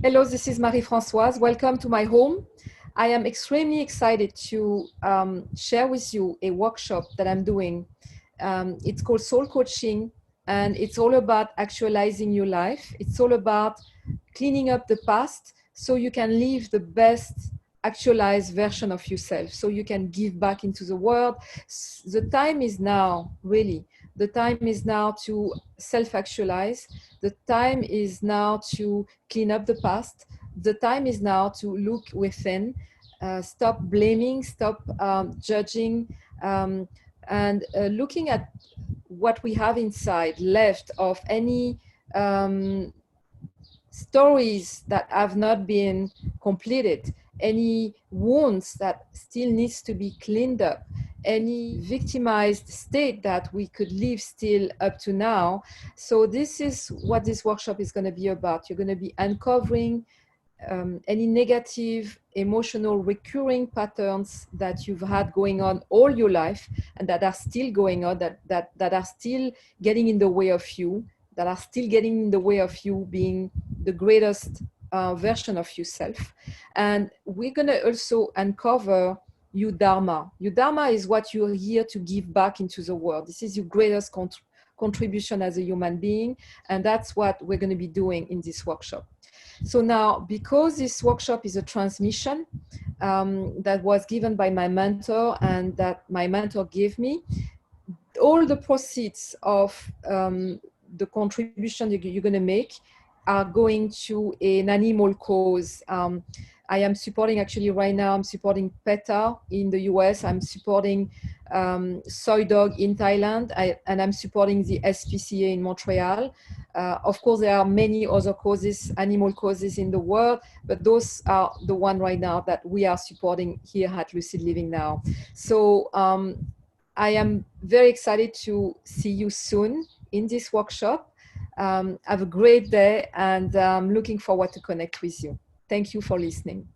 Hello, this is Marie-Françoise. Welcome to my home. I am extremely excited to share with you a workshop that I'm doing. It's called Soul Coaching, and it's all about actualizing your life. It's all about cleaning up the past so you can live the best actualized version of yourself, so you can give back into the world. The time is now, really. The time is now to self-actualize. The time is now to clean up the past. The time is now to look within, stop blaming, stop judging, and looking at what we have inside left of any stories that have not been completed, any wounds that still needs to be cleaned up, any victimized state that we could live still up to now. So this is what this workshop is going to be about. You're going to be uncovering any negative emotional recurring patterns that you've had going on all your life and that are still going on, that are still getting in the way of you, that are still getting in the way of you being the greatest version of yourself. And we're going to also uncover your dharma. Your dharma is what you're here to give back into the world. This is your greatest contribution as a human being, and that's what we're going to be doing in this workshop. So now, because this workshop is a transmission that was given by my mentor and that my mentor gave me, all the proceeds of the contribution you're going to make are going to an animal cause. I am supporting, actually right now, I'm supporting PETA in the US. I'm supporting Soy Dog in Thailand, and I'm supporting the SPCA in Montreal. Of course, there are many other causes, animal causes in the world, but those are the one right now that we are supporting here at Lucid Living Now. So I am very excited to see you soon in this workshop. Have a great day, and I'm looking forward to connect with you. Thank you for listening.